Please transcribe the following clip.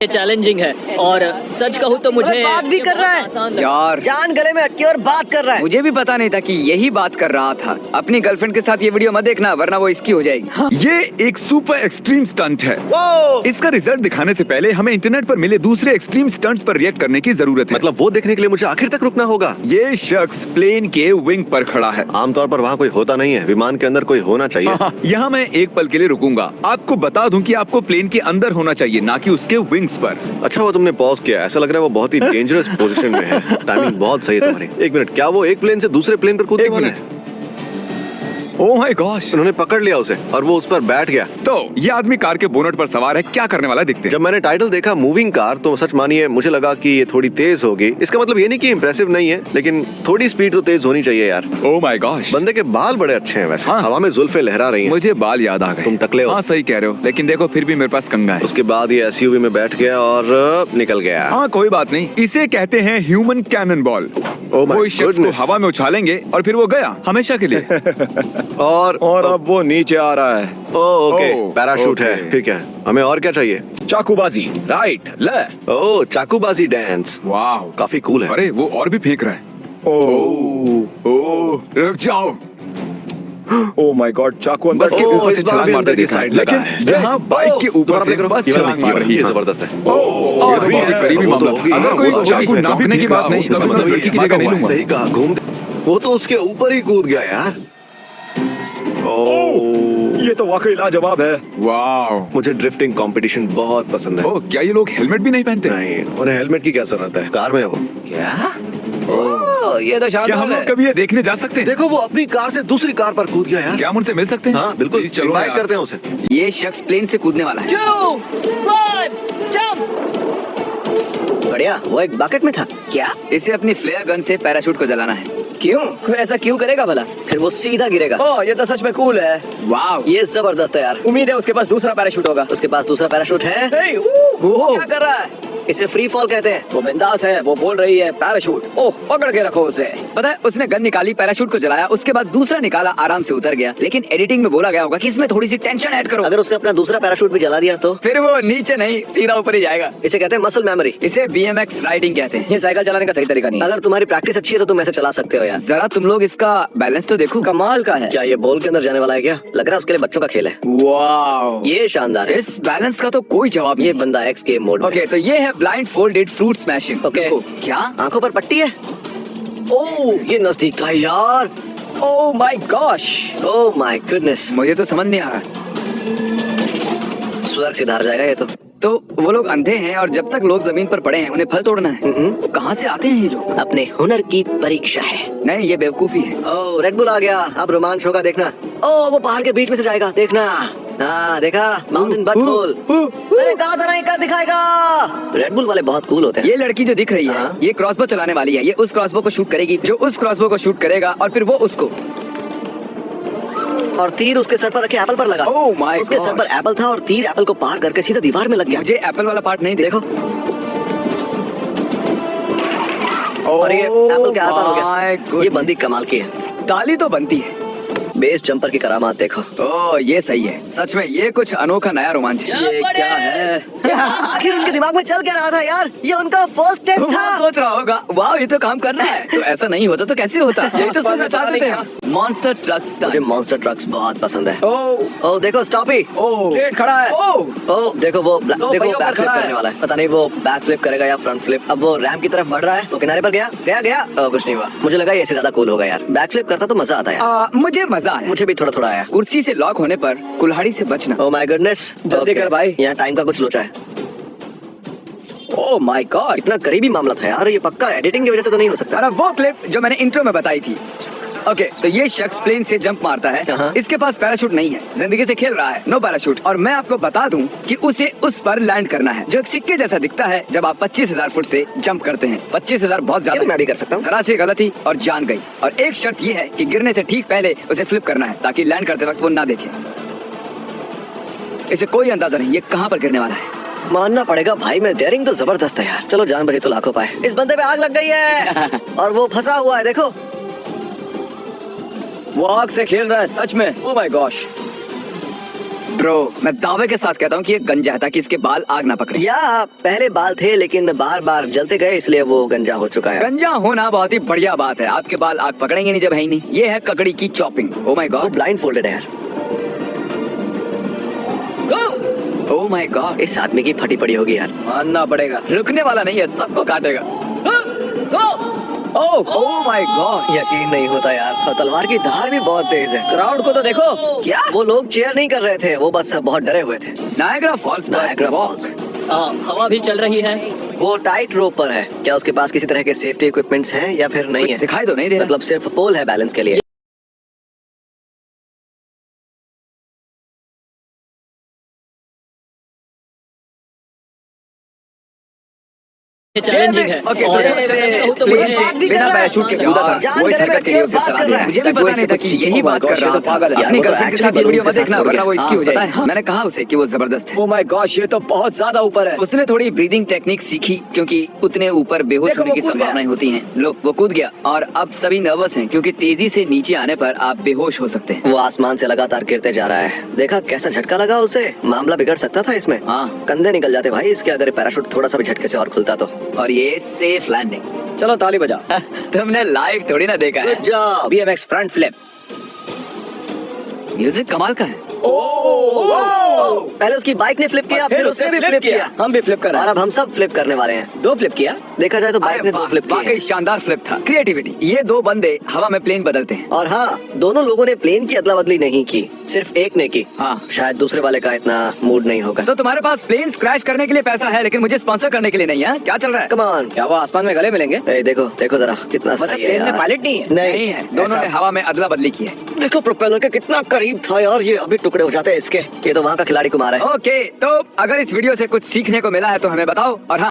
ये चैलेंजिंग है और सच कहूँ तो मुझे बात भी कर रहा है यार जान गले में अटकी और बात कर रहा है। मुझे भी पता नहीं था कि यही बात कर रहा था। अपनी गर्लफ्रेंड के साथ ये वीडियो मत देखना वरना वो इसकी हो जाएगी। ये एक सुपर एक्सट्रीम स्टंट है। इसका रिजल्ट दिखाने से पहले हमें इंटरनेट पर मिले दूसरे एक्सट्रीम स्टंट्स पर रिएक्ट करने की जरूरत है। मतलब वो देखने के लिए मुझे आखिर तक रुकना होगा। ये शख्स प्लेन के विंग पर खड़ा है। आमतौर पर वहाँ कोई होता नहीं है, विमान के अंदर कोई होना चाहिए। यहाँ मैं एक पल के लिए रुकूंगा। आपको बता दूं कि आपको प्लेन के अंदर होना चाहिए, ना कि उसके विंग्स पर। अच्छा वो तुमने पॉज किया, ऐसा लग रहा है वो बहुत ही डेंजरस पोजीशन में है। टाइमिंग बहुत सही है तुम्हारी। एक मिनट, क्या वो एक प्लेन से दूसरे प्लेन पर कूदने वाला है? ओह माय गॉश, उन्होंने पकड़ लिया उसे और वो उस पर बैठ गया। तो ये आदमी कार के बोनट पर सवार है, क्या करने वाला है दिखते हैं। जब मैंने टाइटल देखा मूविंग कार तो सच मानिए मुझे लगा कि ये थोड़ी तेज होगी। इसका मतलब ये नहीं कि इम्प्रेसिव नहीं है, लेकिन थोड़ी स्पीड तो तेज होनी चाहिए यार। ओह माय गॉश, बंदे के बाल बड़े अच्छे हैं वैसे। हाँ। हवा में जुल्फे लहरा रही हैं। मुझे बाल याद आ गए। तुम टकले हो। हाँ सही कह रहे हो, लेकिन देखो फिर भी मेरे पास कंघा है। उसके बाद ये एसयूवी में बैठ गया और निकल गया। हाँ कोई बात नहीं, इसे कहते हैं human cannon ball. Oh my वो इस शख्स को goodness। हवा में उछालेंगे और फिर वो गया हमेशा के लिए। और अब वो नीचे आ रहा है। ओके ओह, पैराशूट है। ओके। ठीक है, हमें और क्या चाहिए? चाकूबाजी, राइट लेफ्ट। ओह चाकूबाजी डांस, वाह काफी कूल है। अरे वो और भी फेंक रहा है। ओह रुक जाओ। ओह माय गॉड, चाकू अंदर बस के ओह, ऊपर से इस बार छलांग भी मारते अंदर की देखा है, साइड लगा लेकिन है। यहाँ बाइक के ऊपर से बस छलांग मार रही ये है। जबरदस्त है। ये तो बहुत ही करीबी वो तो मामला होगी। था। अगर वो कोई तो होगी। चाकू ना भी की बात नहीं, उसका तो मतलब लड़की की जगह नहीं लूंगा। सही कहा, घूम वो तो उसके ऊपर ही कूद गया यार। ओह ये तो वाकई लाजवाब है। वाह, मुझे ड्रिफ्टिंग कंपटीशन बहुत पसंद है। ओह क्या ये लोग हेलमेट भी नहीं पहनते? नहीं, उन्हें हेलमेट की क्या जरूरत है, कार में है वो। क्या? ओह ये तो क्या हम शानदार लोग है। कभी ये देखने जा सकते हैं? देखो वो अपनी कार से दूसरी कार पर कूद गया यार। क्या हम उनसे मिल सकते हैं? हाँ बिल्कुल, प्लीज चलो इनवाइट यार। करते हैं उसे। ये शख्स प्लेन से कूदने वाला है। 2, 1, जंप। बढ़िया, वो एक बकेट में था। क्या? इसे अपनी फ्लेयर गन से पैराशूट को जलाना है। क्यों? कोई ऐसा क्यों करेगा भला? फिर वो सीधा गिरेगा। ओह ये तो सच में कूल है। वाह ये जबरदस्त है यार। उम्मीद है उसके पास दूसरा पैराशूट होगा। उसके पास दूसरा पैराशूट है। हे, वो क्या कर रहा है? इसे फ्री फॉल कहते हैं। वो बिंदास है, वो बोल रही है पैराशूट। ओह पकड़ के रखो उसे। पता है उसने गन निकाली, पैराशूट को जलाया, उसके बाद दूसरा निकाला, आराम से उतर गया। लेकिन एडिटिंग में बोला गया होगा कि इसमें थोड़ी सी टेंशन ऐड करो। अगर उससे अपना दूसरा पैराशूट भी जला दिया तो फिर वो नीचे नहीं सीधा ऊपर ही जाएगा। इसे कहते हैं मसल मेमोरी। इसे BMX राइडिंग कहते हैं। ये साइकिल चलाने का सही तरीका नहीं है। अगर तुम्हारी प्रैक्टिस अच्छी है तो तुम ऐसे चला सकते हो यार। जरा तुम लोग इसका बैलेंस तो देखो। कमाल का है। क्या ये बॉल के अंदर जाने वाला है? क्या लग रहा है उसके लिए बच्चों का खेल है। वाह ये शानदार है। इस बैलेंस का तो कोई जवाब ये नहीं। बंदा एक्स गेम मोड में। ओके तो ये है blind folded fruit smashing. Okay. क्या? आंखों पर पट्टी है। ओह ये नजदीक था यार। Oh my gosh. Oh my goodness, मुझे तो समझ नहीं आ रहा। स्वर्ग से धार जाएगा ये तो। वो लोग अंधे हैं और जब तक लोग जमीन पर पड़े हैं उन्हें फल तोड़ना है। कहाँ से आते हैं ये लोग? अपने हुनर की परीक्षा है। नहीं ये बेवकूफी है। ओह रेड बुल आ गया, अब रोमांच होगा देखना। ओह वो पहाड़ के बीच में से जाएगा, देखना। हाँ देखा, माउंटेन बट होल। अरे कहा था नहीं, कर दिखाएगा। रेड बुल वाले बहुत कूल होते हैं। ये लड़की जो दिख रही है हाँ। ये क्रॉसबो चलाने वाली है। ये उस क्रॉसबो को शूट करेगी जो उस क्रॉसबो को शूट करेगा और फिर वो उसको। और तीर उसके सर पर रखे एप्पल पर लगा। Oh my उसके सर पर gosh। एप्पल था और तीर एप्पल को पार करके सीधा दीवार में लग गया। मुझे एप्पल वाला पार्ट नहीं देखो, Oh और ये एप्पल के आर पार हो my गया। goodness। ये बंदी कमाल की है। ताली तो बनती है। बेस जंपर की करामात देखो। ओह ये सही है, सच में ये कुछ अनोखा नया रोमांच है। ये क्या है? आखिर उनके दिमाग में चल क्या रहा था यार? ये उनका फर्स्ट टेस्ट वो था। सोच रहा होगा वाह ये तो काम कर रहा है। तो ऐसा नहीं होता तो कैसे होता? यही तो सुनना चाहते थे। मॉन्स्टर ट्रक मुझे स्टंट। मॉन्स्टर ट्रक्स बहुत पसंद है। ओह ओह देखो स्टॉपी। स्ट्रेट खड़ा है। ओह ओह देखो वो देखो पहियों पर बैक फ्लिप खड़ा है। करने वाला है। पता नहीं वो बैक फ्लिप करेगा या फ्रंट फ्लिप। अब वो रैम की तरफ बढ़ रहा है। वो किनारे पर गया गया गया। कुछ नहीं हुआ। मुझे लगा ये ऐसे ज्यादा कूल होगा यार। बैक फ्लिप करता तो मजा आता है। मुझे मजा आया। मुझे भी थोड़ा थोड़ा आया। कुर्सी से लॉक होने पर कुल्हाड़ी से बचना। ओह माय गुडनेस, जल्दी कर भाई। यहाँ टाइम का कुछ लोचा है। Oh my God. इतना करीबी मामला था यार, ये पक्का एडिटिंग की वजह से तो नहीं हो सकता। और अब वो क्लिप जो मैंने इंट्रो में बताई थी। ओके तो ये शख्स प्लेन से जंप मारता है। हाँ। इसके पास पैराशूट नहीं है, जिंदगी से खेल रहा है, नो पैराशूट। और मैं आपको बता दूं कि उसे उस पर लैंड करना है जो एक सिक्के जैसा दिखता है जब आप 25,000 फुट से जंप करते हैं। 25,000 बहुत ये तो ज्यादा मैं भी कर सकता हूँ। जरा सी गलती और जान गई। और एक शर्त ये है कि गिरने से ठीक पहले उसे फ्लिप करना है ताकि लैंड करते वक्त वो ना देखे। इसे कोई अंदाजा नहीं ये कहाँ पर गिरने वाला है। मानना पड़ेगा भाई, मैं डेयरिंग तो जबरदस्त है यार। चलो जान बची तो लाखों पाए। इस बंदे पे आग लग गई है और वो फंसा हुआ है। देखो वो आग से खेल रहा है सच में। Oh my gosh. ब्रो, मैं दावे के साथ कहता हूँ कि ये गंजा है ताकि इसके बाल आग ना पकड़े। या पहले बाल थे लेकिन बार बार जलते गए इसलिए वो गंजा हो चुका है। गंजा होना बहुत ही बढ़िया बात है, आपके बाल आग पकड़ेंगे नहीं जब है ही नहीं। ये है ककड़ी की चॉपिंग। ओ माय वो गॉड, ब्लाइंड फोल्डेड है यार। ओ माय गॉड, इस आदमी की फटी पड़ी होगी यार। मानना पड़ेगा। रुकने वाला नहीं है, सबको काटेगा। ओह माय गॉड, यकीन नहीं होता यार, और तलवार की धार भी बहुत तेज है। क्राउड को तो देखो। क्या वो लोग चेयर नहीं कर रहे थे, वो बस बहुत डरे हुए थे। Niagara false? Niagara false. हवा भी चल रही है। वो टाइट रोप पर है। क्या उसके पास किसी तरह के सेफ्टी इक्विपमेंट्स हैं या फिर नहीं कुछ है? दिखाई तो नहीं दे रहा। मतलब सिर्फ पोल है बैलेंस के लिए। चैलेंजिंग है। ओके, और तो मुझे बात भी कर बिना रहा है। पैराशूट के कूदा था। जान वो इस गले में हरकत के लिए उसे बात सलाह कर दिया। रहा है। मुझे भी पता नहीं था कि यही बात कर रहा था। यार, अपनी वो तो गर्लफ्रेंड के साथ actually वीडियो मत बलून के देखना साथ हो वरना गया। वो इसकी हो हाँ, जाएगी। मैंने कहा उसे कि वो जबरदस्त है। ओ माय गॉश, ये तो बहुत ज्यादा ऊपर है। उसने थोड़ी ब्रीदिंग टेक्निक सीखी क्योंकि उतने ऊपर बेहोश देखो, होने वो की कूद संभावनाएं गया। होती हैं। लो, वो कूद गया और अब सभी नर्वस हैं क्योंकि तेजी से नीचे आने पर आप बेहोश हो सकते हैं। वो आसमान से लगातार गिरते जा रहा है। देखा कैसा झटका लगा उसे? मामला बिगड़ सकता था इसमें। हाँ। कंधे निकल जाते भाई इसके अगर पैराशूट थोड़ा सा भी झटके से और खुलता तो। और ये सेफ लैंडिंग। चलो ताली बजाओ। तुमने लाइव थोड़ी ना देखा है। Good job. BMX front flip. Music कमाल का है। पहले उसकी बाइक ने फ्लिप किया, फिर उसने भी फ्लिप किया, हम भी फ्लिप कर रहे और हैं। अब हम सब फ्लिप करने वाले हैं। 2 फ्लिप किया। देखा जाए तो बाइक ने 2 फ्लिप किए वाकई हैं। शानदार फ्लिप था। क्रिएटिविटी। ये 2 बंदे हवा में प्लेन बदलते हैं। और हाँ, दोनों लोगों ने प्लेन की अदला बदली नहीं की, सिर्फ एक ने की। हाँ। शायद दूसरे वाले का इतना मूड नहीं होगा। तो तुम्हारे पास प्लेन क्रैश करने के लिए पैसा है लेकिन मुझे स्पॉन्सर करने के लिए नहीं है। क्या चल रहा है? Come on. क्या वो आसमान में गले मिलेंगे? देखो देखो जरा कितना मतलब सही है प्लेन में यार। पायलट नहीं है? नहीं है, दोनों ऐसा- ने हवा में अदला बदली की है। देखो प्रोपेलर के कितना करीब था यार, ये अभी टुकड़े हो जाते हैं इसके। ये तो वहाँ का खिलाड़ी को मारा है। ओके, तो अगर इस वीडियो से कुछ सीखने को मिला है तो हमें बताओ। और हाँ,